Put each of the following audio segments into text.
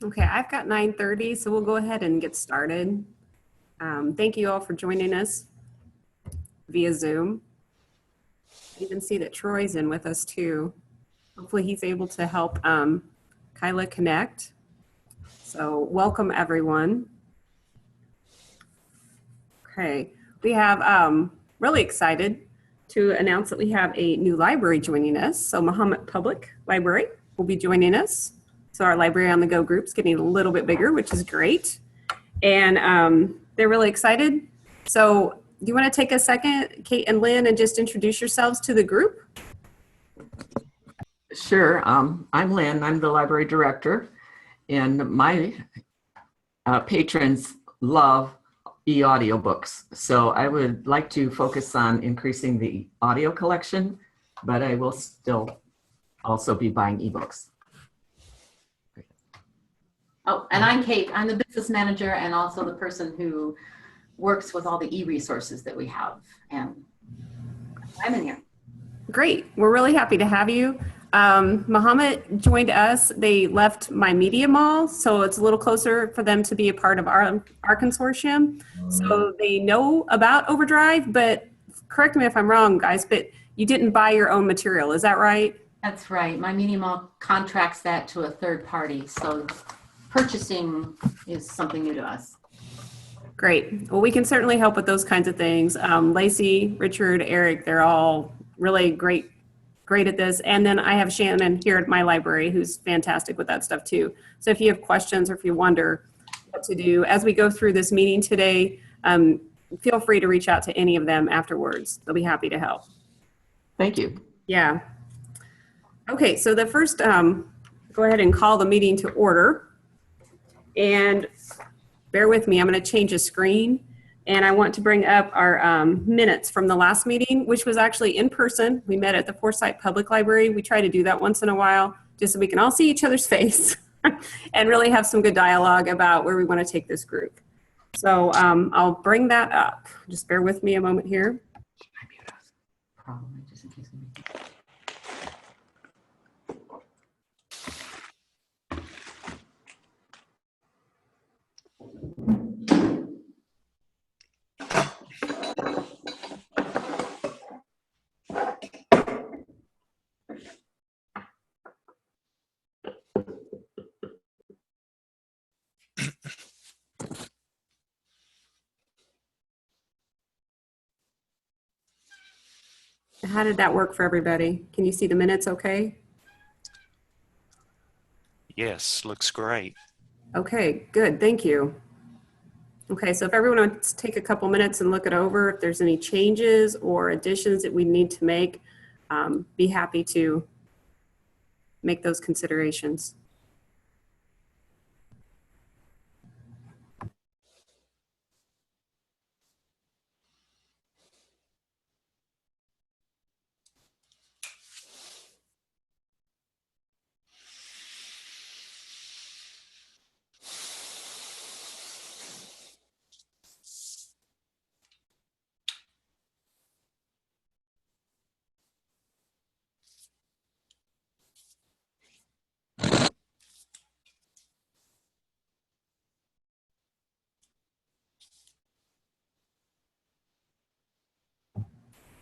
Okay, I've got 9:30, so we'll go ahead and get started. Thank you all for joining us via Zoom. I even see that Troy's in with us too. Hopefully he's able to help Kyla connect. So welcome everyone. Okay, we have really excited to announce that we have a new library joining us. So Muhammad Public Library will be joining us. So our Library on the Go group's getting a little bit bigger, which is great. And they're really excited. So do you want to take a second, Kate and Lynn, and just introduce yourselves to the group? Sure. I'm Lynn. I'm the library director, and my patrons love e-audiobooks. So I would like to focus on increasing the audio collection, but I will still also be buying ebooks. Oh, and I'm Kate. I'm the business manager and also the person who works with all the e-resources that we have. And I'm in here. Great. We're really happy to have you. Muhammad joined us. They left My Media Mall, so it's a little closer for them to be a part of our consortium. So they know about Overdrive, but correct me if I'm wrong, guys, but you didn't buy your own material. Is that right? That's right. My Media Mall contracts that to a third party. So purchasing is something new to us. Great. Well, we can certainly help with those kinds of things. Lacey, Richard, Eric, they're all really great at this. And then I have Shannon here at my library who's fantastic with that stuff too. So if you have questions or if you wonder what to do as we go through this meeting today, feel free to reach out to any of them afterwards. They'll be happy to help. Thank you. Yeah. Okay, so the first, go ahead and call the meeting to order. And bear with me, I'm going to change a screen. And I want to bring up our minutes from the last meeting, which was actually in person. We met at the Forsyth Public Library. We try to do that once in a while, just so we can all see each other's face and really have some good dialogue about where we want to take this group. So I'll bring that up. Just bear with me a moment here. Probably just in case we need to. How did that work for everybody? Can you see the minutes okay? Yes, looks great. Okay, good, thank you. Okay, so if everyone wants to take a couple minutes and look it over, if there's any changes or additions that we need to make, be happy to make those considerations.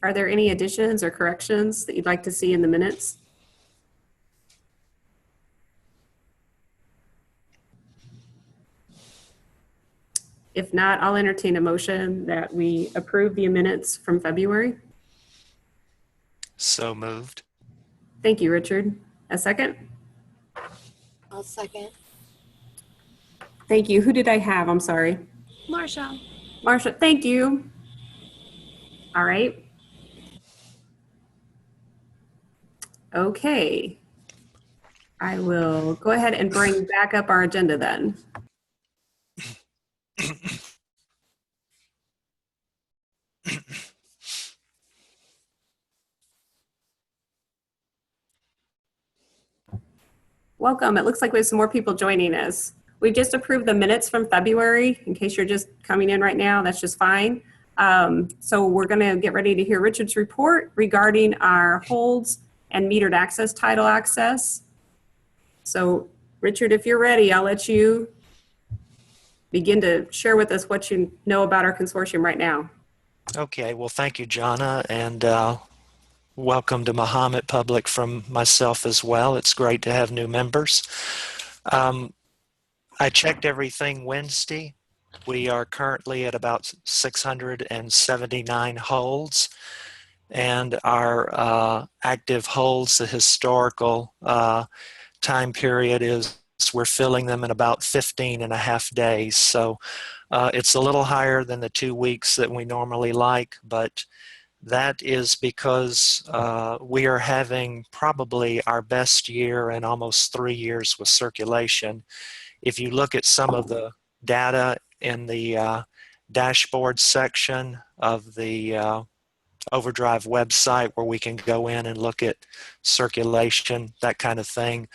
Are there any additions or corrections that you'd like to see in the minutes? If not, I'll entertain a motion that we approve the minutes from February. So moved. Thank you, Richard. A second? I'll second. Thank you. Who did I have? I'm sorry. Marsha. Marsha, thank you. All right. Okay. I will go ahead and bring back up our agenda then. Welcome. It looks like we have some more people joining us. We just approved the minutes from February. In case you're just coming in right now, that's just fine. So we're going to get ready to hear Richard's report regarding our holds and metered access title access. So Richard, if you're ready, I'll let you begin to share with us what you know about our consortium right now. Okay, well, thank you, Jonna, and welcome to Muhammad Public from myself as well. It's great to have new members. I checked everything Wednesday. We are currently at about 679 holds, and our active holds, the historical time period is we're filling them in about 15 and a half days. So it's a little higher than the 2 weeks that we normally like, but that is because we are having probably our best year in almost 3 years with circulation. If you look at some of the data in the dashboard section of the Overdrive website, where we can go in and look at circulation, that kind of thing,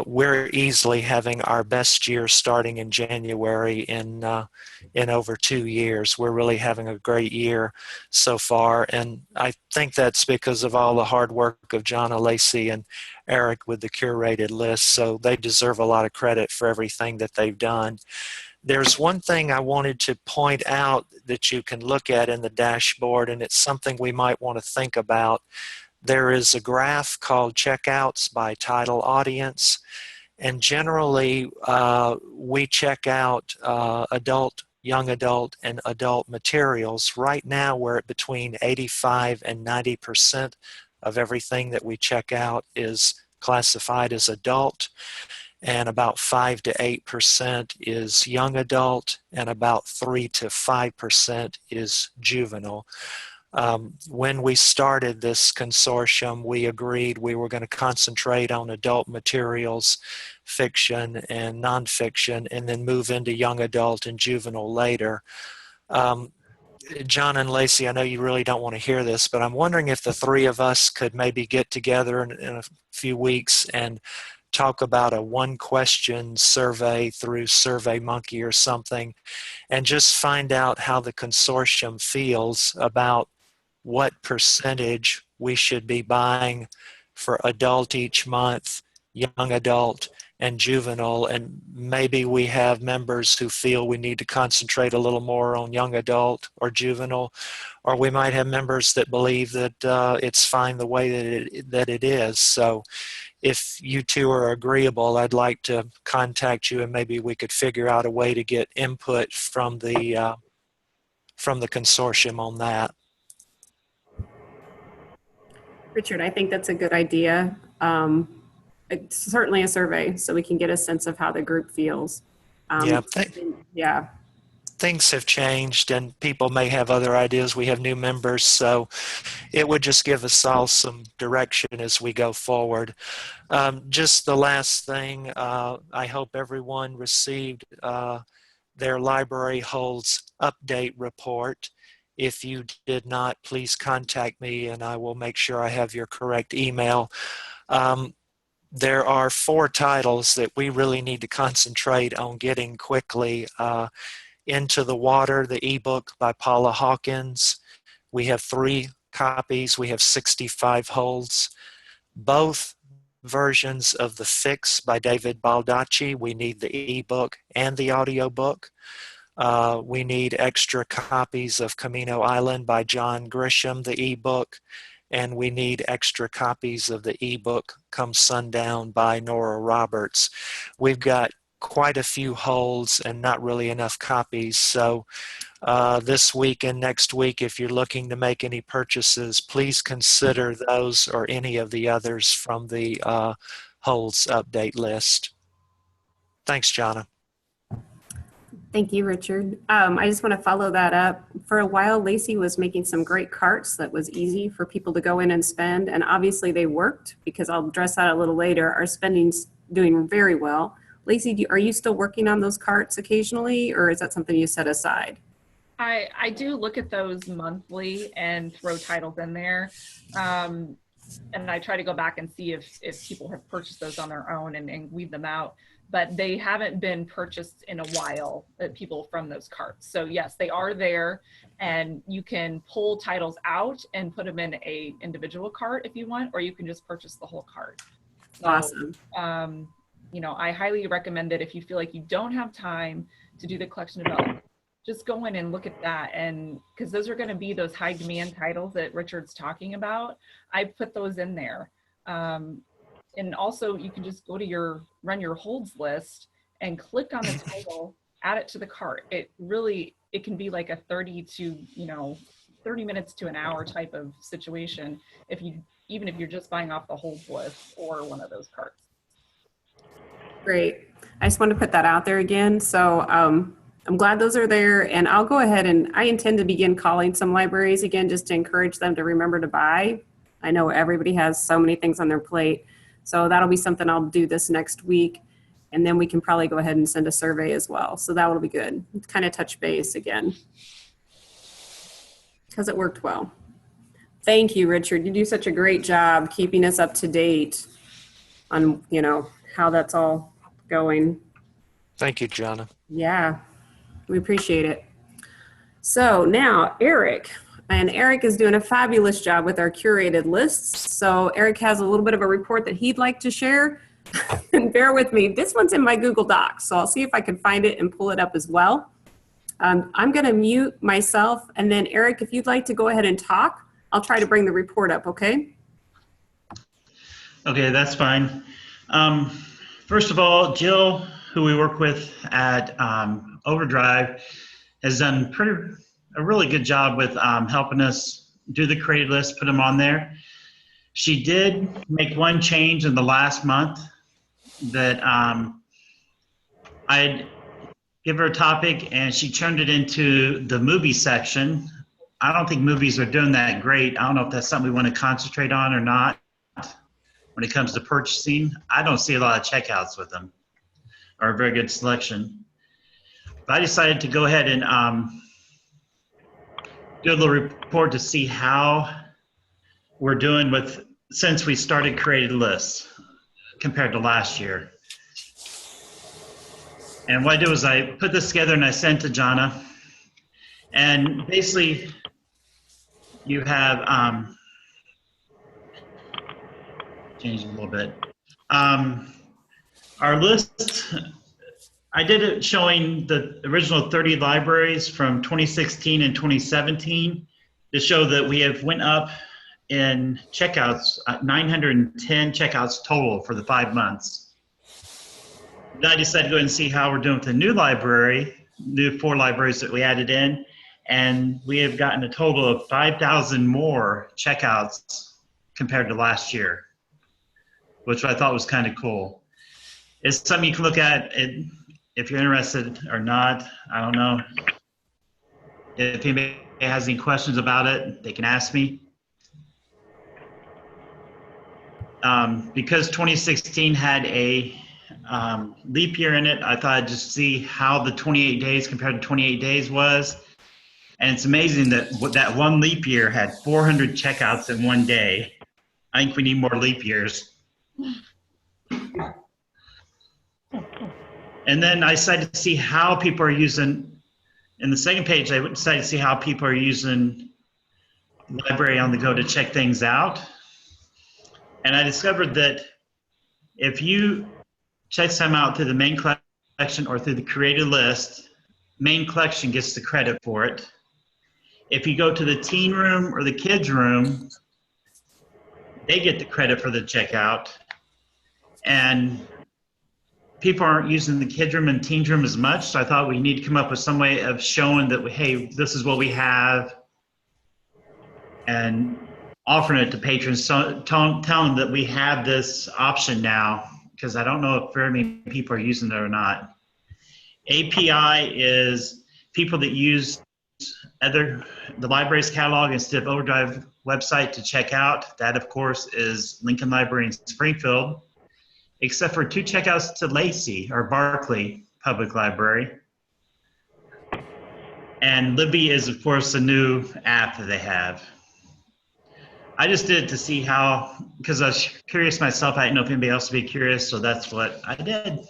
we're easily having our best year starting in January in over 2 years. We're really having a great year so far, and I think that's because of all the hard work of Jonna, Lacey, and Eric with the curated list, so they deserve a lot of credit for everything that they've done. There's one thing I wanted to point out that you can look at in the dashboard, and it's something we might want to think about. There is a graph called checkouts by title audience, and generally we check out adult, young adult, and adult materials. Right now we're at between 85 and 90% of everything that we check out is classified as adult, and about 5 to 8% is young adult, and about 3 to 5% is juvenile. When we started this consortium, we agreed we were going to concentrate on adult materials, fiction and nonfiction, and then move into young adult and juvenile later. John and Lacey, I know you really don't want to hear this, but I'm wondering if the three of us could maybe get together in a few weeks and talk about a one-question survey through SurveyMonkey or something, and just find out how the consortium feels about what percentage we should be buying for adult each month, young adult, and juvenile. And maybe we have members who feel we need to concentrate a little more on young adult or juvenile, or we might have members that believe that it's fine the way that it is. So if you two are agreeable, I'd like to contact you, and maybe we could figure out a way to get input from the consortium on that. Richard, I think that's a good idea. It's certainly a survey, so we can get a sense of how the group feels. Yeah, things have changed, and people may have other ideas. We have new members, so it would just give us all some direction as we go forward. Just the last thing, I hope everyone received their library holds update report. If you did not, please contact me and I will make sure I have your correct email. There are 4 titles that we really need to concentrate on getting quickly. Into the Water, the ebook by Paula Hawkins. We have 3 copies. We have 65 holds. Both versions of The Fix by David Baldacci. We need the ebook and the audiobook. We need extra copies of Camino Island by John Grisham, the ebook, and we need extra copies of the ebook Come Sundown by Nora Roberts. We've got quite a few holds and not really enough copies, so this week and next week, if you're looking to make any purchases, please consider those or any of the others from the holds update list. Thanks, Jonna. Thank you, Richard. I just want to follow that up. For a while, Lacey was making some great carts that was easy for people to go in and spend, and obviously they worked, because I'll address that a little later. Our spending's doing very well. Lacey, are you still working on those carts occasionally, or is that something you set aside? I do look at those monthly and throw titles in there. And I try to go back and see if people have purchased those on their own and weed them out. But they haven't been purchased in a while, people from those carts. So yes, they are there, and you can pull titles out and put them in a individual cart if you want, or you can just purchase the whole cart. So, awesome. I highly recommend it if you feel like you don't have time to do the collection development. Just go in and look at that, and because those are going to be those high demand titles that Richard's talking about. I put those in there. And also you can just go to run your holds list and click on the title, add it to the cart. It can be like a 30 minutes to an hour type of situation even if you're just buying off the holds list or one of those carts. Great. I just want to put that out there again. So I'm glad those are there, and I'll go ahead and I intend to begin calling some libraries again just to encourage them to remember to buy. I know everybody has so many things on their plate. So that'll be something I'll do this next week. And then we can probably go ahead and send a survey as well. So that will be good. Kind of touch base again because it worked well. Thank you, Richard. You do such a great job keeping us up to date on, how that's all going. Thank you, Jonna. Yeah, we appreciate it. So now Eric, and Eric is doing a fabulous job with our curated lists. So Eric has a little bit of a report that he'd like to share. And bear with me, this one's in my Google Docs, so I'll see if I can find it and pull it up as well. I'm going to mute myself, and then Eric, if you'd like to go ahead and talk, I'll try to bring the report up, okay? Okay, that's fine. First of all, Jill, who we work with at Overdrive, has done a really good job with helping us do the created list, put them on there. She did make one change in the last month that I'd give her a topic and she turned it into the movie section. I don't think movies are doing that great. I don't know if that's something we want to concentrate on or not. When it comes to purchasing, I don't see a lot of checkouts with them or a very good selection. But I decided to go ahead and do a little report to see how we're doing since we started created lists compared to last year. And what I did was I put this together and I sent to Jonna. And basically, you have changed a little bit. Our list, I did it showing the original 30 libraries from 2016 and 2017 to show that we have went up in checkouts, 910 checkouts total for the 5 months. Then I decided to go and see how we're doing with the new 4 libraries that we added in, and we have gotten a total of 5,000 more checkouts compared to last year, which I thought was kind of cool. It's something you can look at if you're interested or not. I don't know. If anybody has any questions about it, they can ask me. Because 2016 had a leap year in it, I thought I'd just see how the 28 days compared to 28 days was. And it's amazing that that one leap year had 400 checkouts in one day. I think we need more leap years. And then I decided to see how people are using, in the second page, I decided to see how people are using Library on the Go to check things out. And I discovered that if you check some out through the main collection or through the created list, main collection gets the credit for it. If you go to the teen room or the kids room, they get the credit for the checkout. And people aren't using the kids room and teen room as much, so I thought we need to come up with some way of showing that, hey, this is what we have, and offering it to patrons, so tell them that we have this option now, because I don't know if very many people are using it or not. API is people that use the library's catalog instead of Overdrive website to check out. That, of course, is Lincoln Library in Springfield, except for 2 checkouts to Lacey or Barclay Public Library. And Libby is, of course, a new app that they have. I just did it to see how, because I was curious myself. I didn't know if anybody else would be curious, so that's what I did.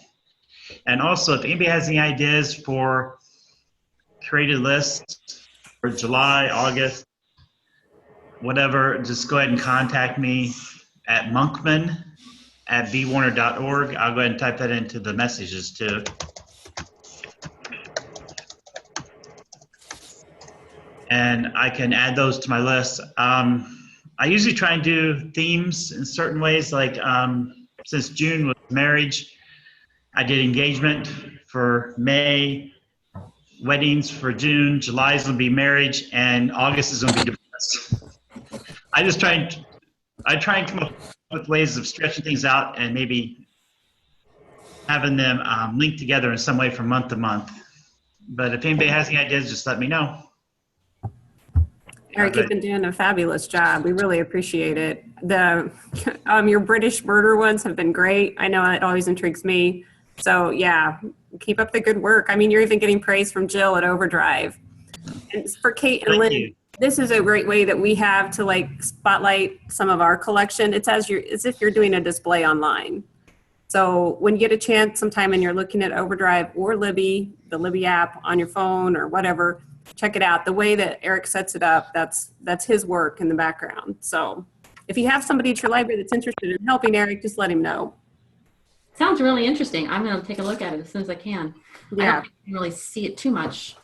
And also, if anybody has any ideas for created lists for July, August, whatever, just go ahead and contact me at Monkman bwarner.org. I'll go ahead and type that into the messages too. And I can add those to my list. I usually try and do themes in certain ways, like since June was marriage, I did engagement for May, weddings for June, July is gonna be marriage, and August is gonna be divorce. I try and come up with ways of stretching things out and maybe having them linked together in some way from month to month. But if anybody has any ideas, just let me know. Eric, you've been doing a fabulous job. We really appreciate it. Your British murder ones have been great. I know it always intrigues me. So yeah, keep up the good work. I mean, you're even getting praise from Jill at Overdrive. And for Kate and Thank Lynn, you. this is a great way that we have to like spotlight some of our collection. It's as if you're doing a display online. So when you get a chance sometime and you're looking at Overdrive or Libby, the Libby app on your phone or whatever, check it out. The way that Eric sets it up, that's his work in the background. So if you have somebody at your library that's interested in helping Eric, just let him know. Sounds really interesting. I'm going to take a look at it as soon as I can. I Yeah. don't think I can really see it too much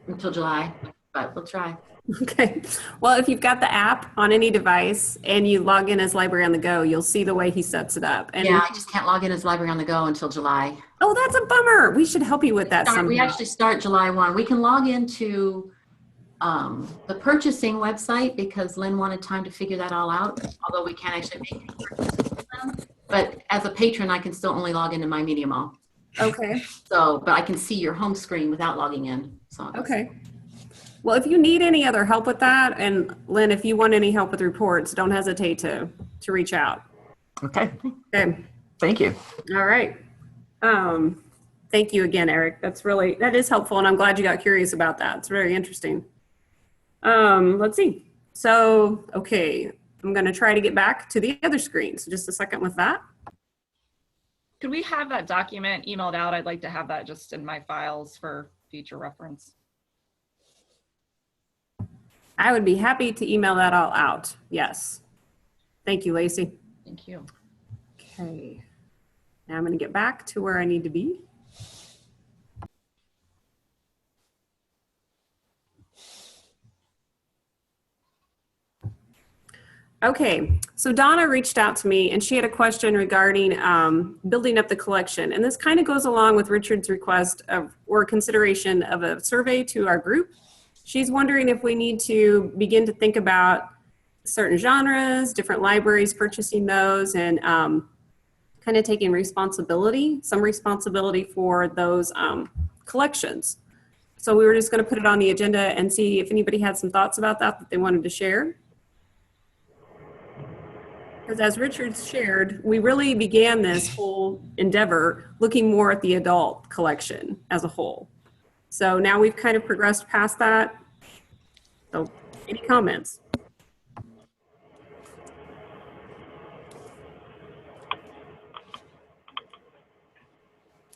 until July, but we'll try. Okay. Well, if you've got the app on any device and you log in as Library on the Go, you'll see the way he sets it up. And Yeah, I just can't log in as Library on the Go until July. oh, that's a bummer. We should help you with that somehow. We actually start July 1. We can log into the purchasing website because Lynn wanted time to figure that all out, although we can't actually make any purchases with them. But as a patron, I can still only log into My Media Mall. Okay. So, but I can see your home screen without logging in. So Okay. Well, if you need any other help with that, and Lynn, if you want any help with reports, don't hesitate to reach out. Okay, Okay. thank you. All right. Thank you again, Eric. That is helpful, and I'm glad you got curious about that. It's very interesting. Let's see. So, okay, I'm going to try to get back to the other screen. So just a second with that. Could we have that document emailed out? I'd like to have that just in my files for future reference. I would be happy to email that all out. Yes. Thank you, Lacey. Thank you. Okay. Now I'm going to get back to where I need to be. Okay, so Donna reached out to me and she had a question regarding building up the collection. And this kind of goes along with Richard's request or consideration of a survey to our group. She's wondering if we need to begin to think about certain genres, different libraries purchasing those, and kind of taking some responsibility for those collections. So we were just going to put it on the agenda and see if anybody had some thoughts about that they wanted to share. Because as Richard shared, we really began this whole endeavor looking more at the adult collection as a whole. So now we've kind of progressed past that. So any comments?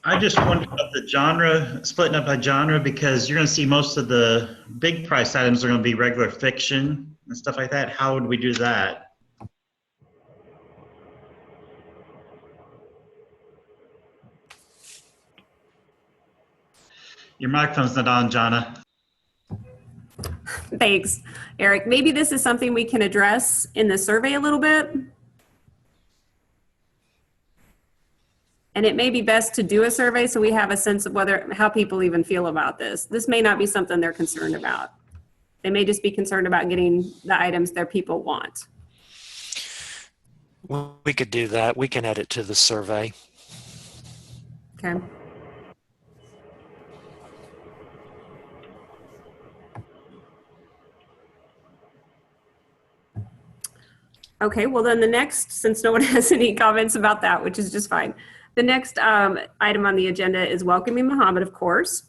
I just wonder about the genre, splitting up by genre, because you're going to see most of the big price items are going to be regular fiction and stuff like that. How would we do that? Your microphone's not on, Jonna. Thanks, Eric. Maybe this is something we can address in the survey a little bit. And it may be best to do a survey so we have a sense of how people even feel about this. This may not be something they're concerned about. They may just be concerned about getting the items their people want. We could do that. We can add it to the survey. Okay. Okay, well then the next, since no one has any comments about that, which is just fine. The next item on the agenda is Welcoming Muhammad, of course,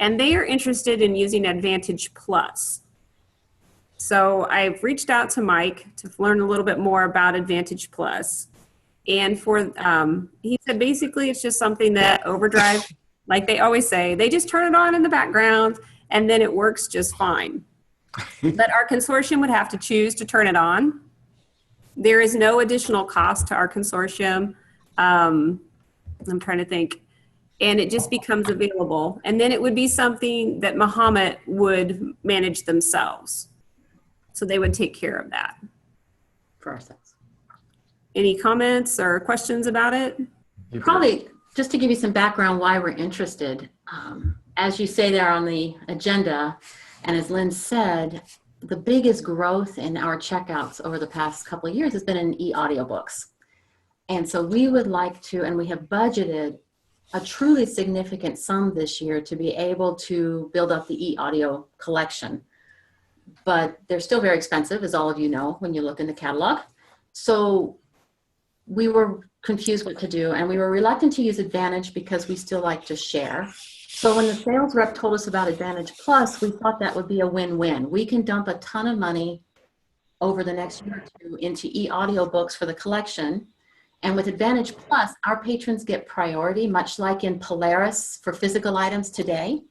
and they are interested in using Advantage Plus. So I've reached out to Mike to learn a little bit more about Advantage Plus. And he said basically it's just something that Overdrive, like they always say, they just turn it on in the background and then it works just fine. But our consortium would have to choose to turn it on. There is no additional cost to our consortium. I'm trying to think. And it just becomes available. And then it would be something that Muhammad would manage themselves. So they would take care of that. For ourselves. Any comments or questions about it? Probably just to give you some background why we're interested. As you say there on the agenda, and as Lynn said, the biggest growth in our checkouts over the past couple of years has been in e-audiobooks. And so we would like to, and we have budgeted a truly significant sum this year to be able to build up the e-audio collection. But they're still very expensive, as all of you know, when you look in the catalog. So we were confused what to do, and we were reluctant to use Advantage because we still like to share. So when the sales rep told us about Advantage Plus, we thought that would be a win-win. We can dump a ton of money over the next year or two into e-audiobooks for the collection. And with Advantage Plus, our patrons get priority, much like in Polaris for physical items today.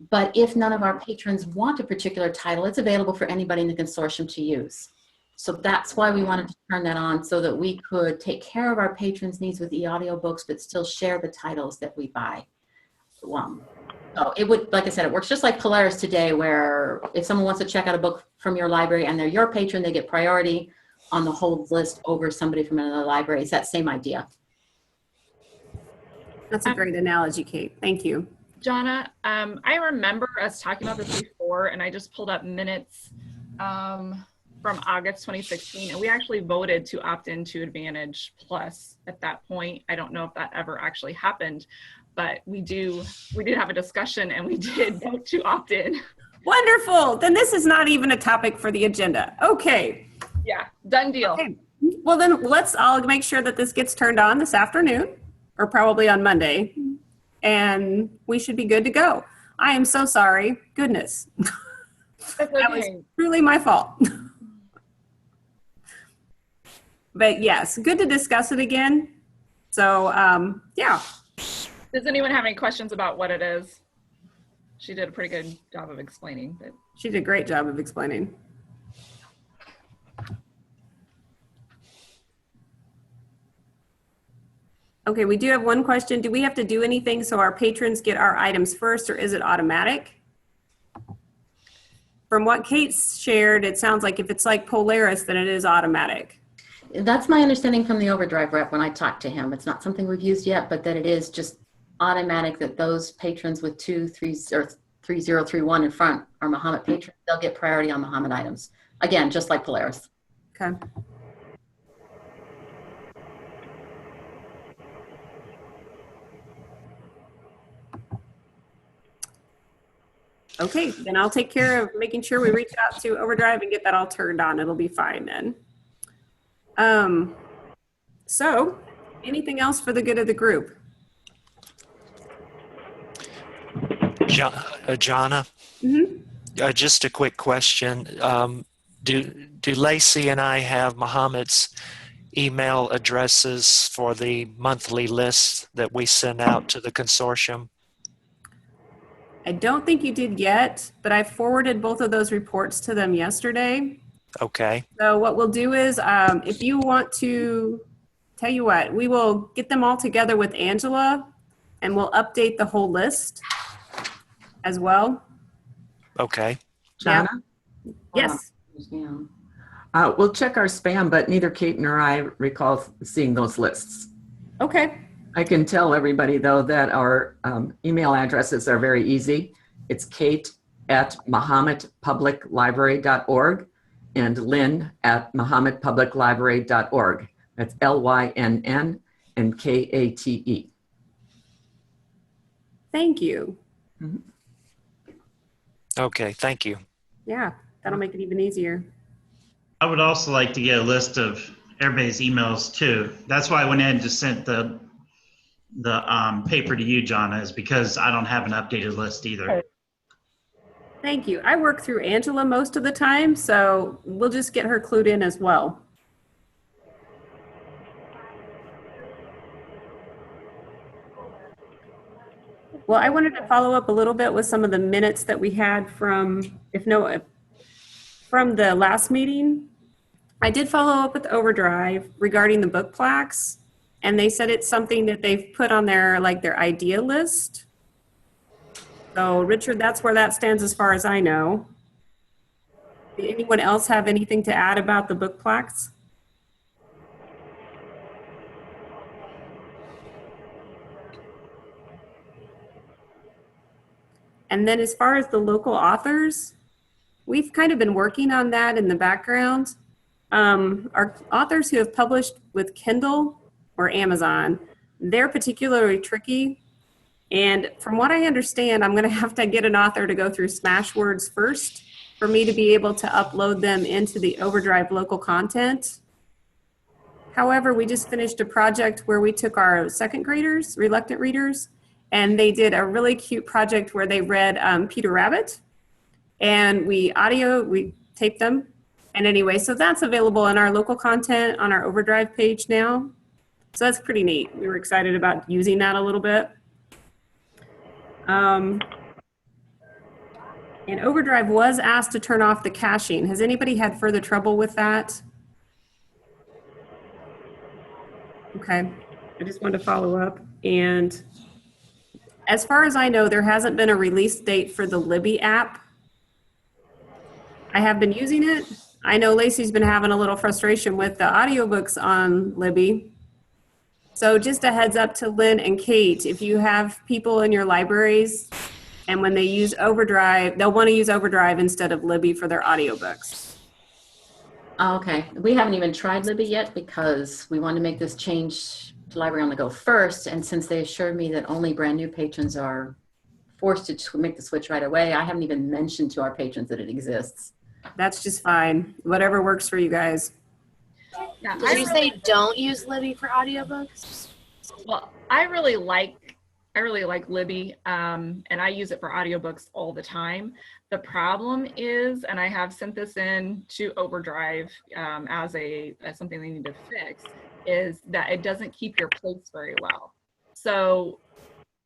But if none of our patrons want a particular title, it's available for anybody in the consortium to use. So that's why we wanted to turn that on, so that we could take care of our patrons' needs with e-audiobooks, but still share the titles that we buy. So it would, like I said, it works just like Polaris today, where if someone wants to check out a book from your library and they're your patron, they get priority on the hold list over somebody from another library. It's that same idea. That's a great analogy, Kate. Thank you. Jonna, I remember us talking about this before, and I just pulled up minutes from August 2016, and we actually voted to opt into Advantage Plus at that point. I don't know if that ever actually happened, but we did have a discussion, and we did vote to opt in. Wonderful. Then this is not even a topic for the agenda. Okay. Yeah, done deal. Okay. Well, then I'll make sure that this gets turned on this afternoon, or probably on Monday, and we should be good to go. I am so sorry. Goodness. That's That was okay. truly my fault. But yes, good to discuss it again. So yeah. Does anyone have any questions about what it is? She did a pretty good job of explaining, but She did a great job of explaining. Okay, we do have one question. Do we have to do anything so our patrons get our items first, or is it automatic? From what Kate shared, it sounds like if it's like Polaris, then it is automatic. That's my understanding from the Overdrive rep when I talked to him. It's not something we've used yet, but that it is just automatic that those patrons with 2, 3, or 3031 in front are Muhammad patrons. They'll get priority on Muhammad items. Again, just like Polaris. Okay. Okay, then I'll take care of making sure we reach out to Overdrive and get that all turned on. It'll be fine then. So anything else for the good of the group? Jonna, just a quick question. Do Lacey and I have Muhammad's email addresses for the monthly list that we send out to the consortium? I don't think you did yet, but I forwarded both of those reports to them yesterday. Okay. So what we'll do is, if you want to, tell you what, we will get them all together with Angela, and we'll update the whole list as well. Okay. Yeah. Jonna? Yes. We'll check our spam, but neither Kate nor I recall seeing those lists. Okay. I can tell everybody, though, that our email addresses are very easy. It's kate@muhammadpubliclibrary.org and lynn@muhammadpubliclibrary.org. That's LYNN and KATE. Thank you. Okay. Thank you. Yeah, that'll make it even easier. I would also like to get a list of everybody's emails too. That's why I went ahead and just sent the paper to you, Jonna, is because I don't have an updated list either. Thank you. I work through Angela most of the time, so we'll just get her clued in as well. Well, I wanted to follow up a little bit with some of the minutes that we had from, from the last meeting. I did follow up with Overdrive regarding the book plaques, and they said it's something that they've put on their, like, their idea list. So Richard, that's where that stands as far as I know. Did anyone else have anything to add about the book plaques? And then as far as the local authors, we've kind of been working on that in the background. Our authors who have published with Kindle or Amazon, they're particularly tricky. And from what I understand, I'm going to have to get an author to go through Smashwords first for me to be able to upload them into the Overdrive local content. However, we just finished a project where we took our second graders, reluctant readers, and they did a really cute project where they read Peter Rabbit, and we taped them. And anyway, so that's available in our local content on our Overdrive page now. So that's pretty neat. We were excited about using that a little bit. And Overdrive was asked to turn off the caching. Has anybody had further trouble with that? Okay, I just wanted to follow up. And as far as I know, there hasn't been a release date for the Libby app. I have been using it. I know Lacey's been having a little frustration with the audiobooks on Libby. So just a heads up to Lynn and Kate, if you have people in your libraries and when they use Overdrive, they'll want to use Overdrive instead of Libby for their audiobooks. Oh, okay. We haven't even tried Libby yet because we want to make this change to Library on the Go first. And since they assured me that only brand new patrons are forced to make the switch right away, I haven't even mentioned to our patrons that it exists. That's just fine. Whatever works for you guys. Yeah, Did you say don't use Libby for audiobooks? Well, I really like Libby, and I use it for audiobooks all the time. The problem is, and I have sent this in to Overdrive as something they need to fix, is that it doesn't keep your place very well. So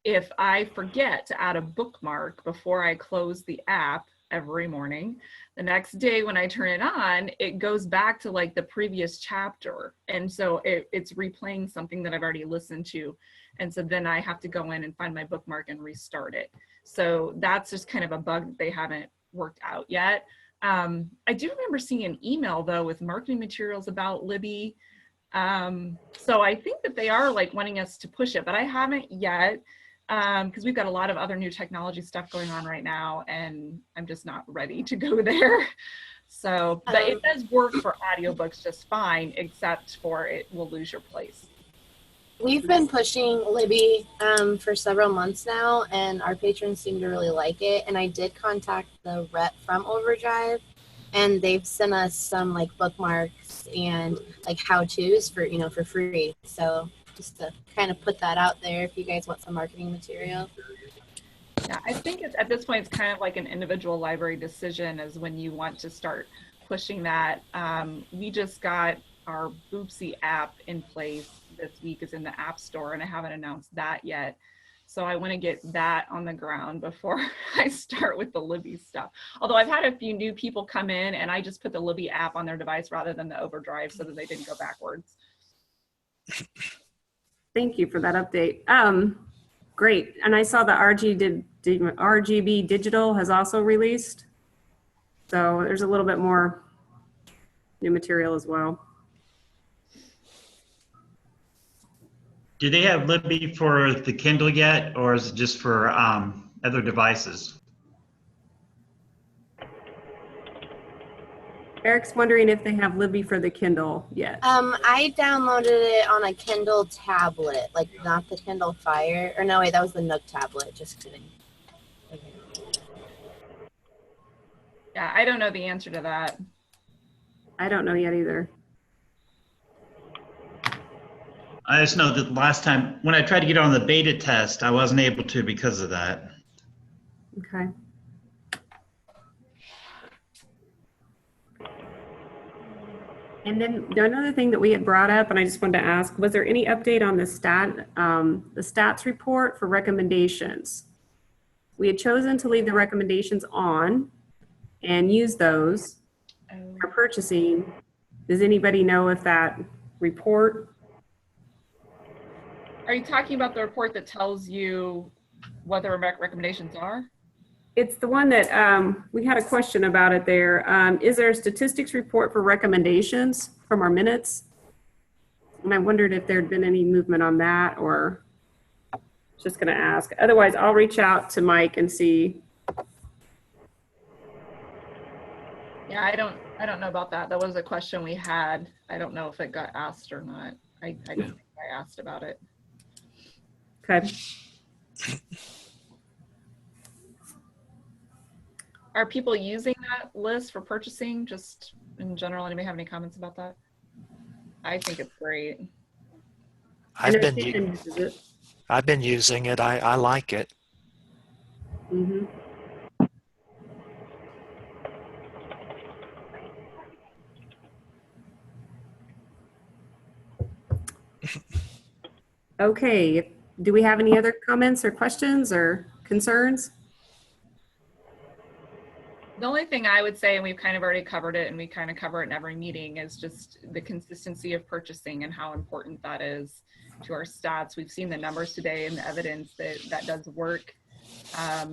if I forget to add a bookmark before I close the app every morning, the next day when I turn it on, it goes back to like the previous chapter. And so it's replaying something that I've already listened to. And so then I have to go in and find my bookmark and restart it. So that's just kind of a bug that they haven't worked out yet. I do remember seeing an email though with marketing materials about Libby. So I think that they are like wanting us to push it, but I haven't yet. Because we've got a lot of other new technology stuff going on right now, and I'm just not ready to go there. So, but it does work for audiobooks just fine, except for it will lose your place. We've been pushing Libby for several months now, and our patrons seem to really like it. And I did contact the rep from Overdrive, and they've sent us some like bookmarks and like how-tos for for free. So just to kind of put that out there if you guys want some marketing material. Yeah, I think at this point, it's kind of like an individual library decision as when you want to start pushing that. We just got our Boopsy app in place this week. Is in the App Store, and I haven't announced that yet. So I want to get that on the ground before I start with the Libby stuff. Although I've had a few new people come in, and I just put the Libby app on their device rather than the Overdrive so that they didn't go backwards. Thank you for that update. Great. And I saw the RGB Digital has also released. So there's a little bit more new material as well. Do they have Libby for the Kindle yet, or is it just for other devices? Eric's wondering if they have Libby for the Kindle yet. I downloaded it on a Kindle tablet, like not the Kindle Fire. Or no, wait, that was the Nook tablet. Just kidding. Okay. Yeah, I don't know the answer to that. I don't know yet either. I just know that last time when I tried to get on the beta test, I wasn't able to because of that. Okay. And then another thing that we had brought up, and I just wanted to ask, was there any update on the stats report for recommendations? We had chosen to leave the recommendations on and use those for purchasing, Does anybody know if that report? Are you talking about the report that tells you what the recommendations are? It's the one that we had a question about it there. Is there a statistics report for recommendations from our minutes? And I wondered if there'd been any movement on that, or just going to ask. Otherwise, I'll reach out to Mike and see. Yeah, I don't know about that. That was a question we had. I don't know if it got asked or not. I don't think I asked about it. Okay. Are people using that list for purchasing? Just in general, anybody have any comments about that? I think it's great. I've been Shannon uses it. I've been using it. I like it. Mm-hmm. Okay. Do we have any other comments or questions or concerns? The only thing I would say, and we've kind of already covered it, and we kind of cover it in every meeting, is just the consistency of purchasing and how important that is to our stats. We've seen the numbers today and the evidence that that does work. I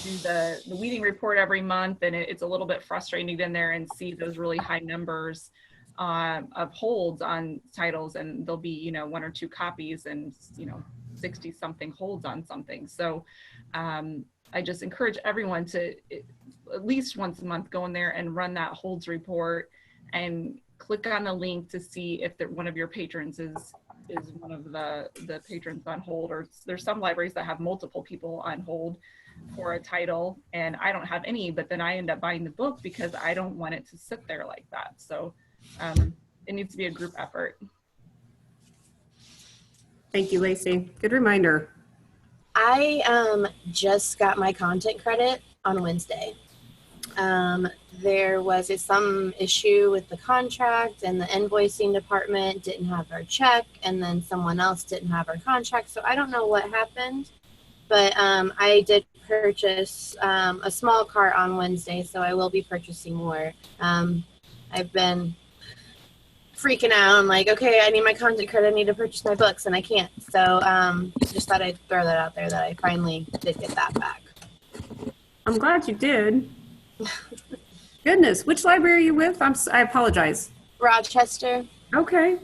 do the weeding report every month, and it's a little bit frustrating to get in there and see those really high numbers of holds on titles, and there'll be, you know, 1 or 2 copies and, you know, 60 something holds on something. So I just encourage everyone to at least once a month go in there and run that holds report and click on the link to see if one of your patrons is one of the patrons on hold, or there's some libraries that have multiple people on hold for a title, and I don't have any, but then I end up buying the book because I don't want it to sit there like that. So it needs to be a group effort. Thank you, Lacey. Good reminder. I just got my content credit on Wednesday. There was some issue with the contract, and the invoicing department didn't have our check, and then someone else didn't have our contract. So I don't know what happened, but I did purchase a small cart on Wednesday, so I will be purchasing more. I've been freaking out. I'm like, okay, I need my content credit. I need to purchase my books, and I can't. So just thought I'd throw that out there that I finally did get that back. I'm glad you did. Goodness, which library are you with? I apologize. Rochester. Okay.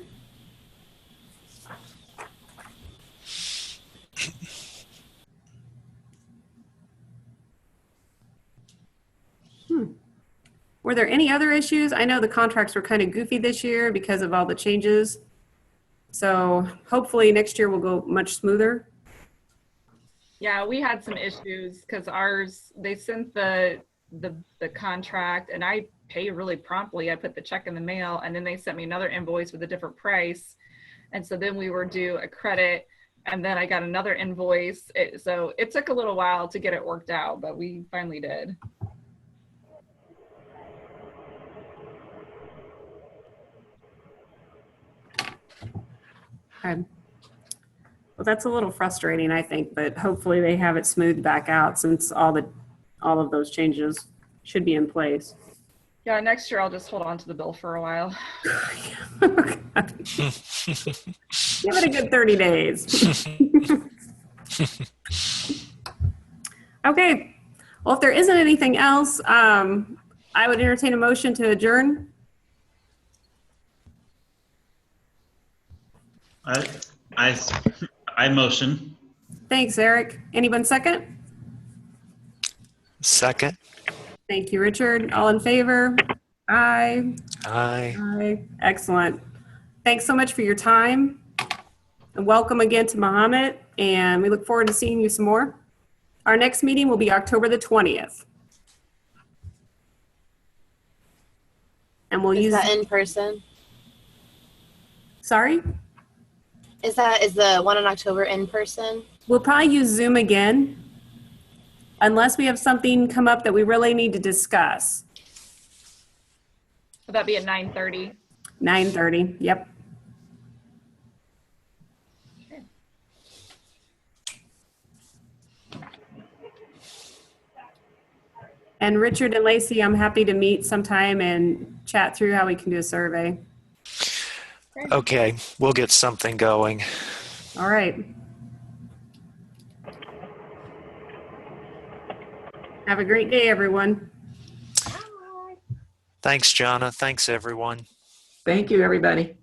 Were there any other issues? I know the contracts were kind of goofy this year because of all the changes. So hopefully next year will go much smoother. Yeah, we had some issues because ours, they sent the contract, and I pay really promptly. I put the check in the mail, and then they sent me another invoice with a different price. And so then we were due a credit, and then I got another invoice. So it took a little while to get it worked out, but we finally did. Okay. Well, that's a little frustrating, I think, but hopefully they have it smoothed back out since all of those changes should be in place. Yeah, next year I'll just hold on to the bill for a while. Give it a good 30 days. Okay. Well, if there isn't anything else, I would entertain a motion to adjourn. I motion. Thanks, Eric. Anyone second? Second. Thank you, Richard. All in favor? Aye. Aye. Aye. Excellent. Thanks so much for your time. And welcome again to Muhammad, and we look forward to seeing you some more. Our next meeting will be October the 20th. And we'll use that in person? Sorry? Is the one in October in person? We'll probably use Zoom again, unless we have something come up that we really need to discuss. Would that be at 9:30? 9:30, yep. And Richard and Lacey, I'm happy to meet sometime and chat through how we can do a survey. Okay, we'll get something going. All right. Have a great day, everyone. Thanks, Jonna. Thanks, everyone. Thank you, everybody.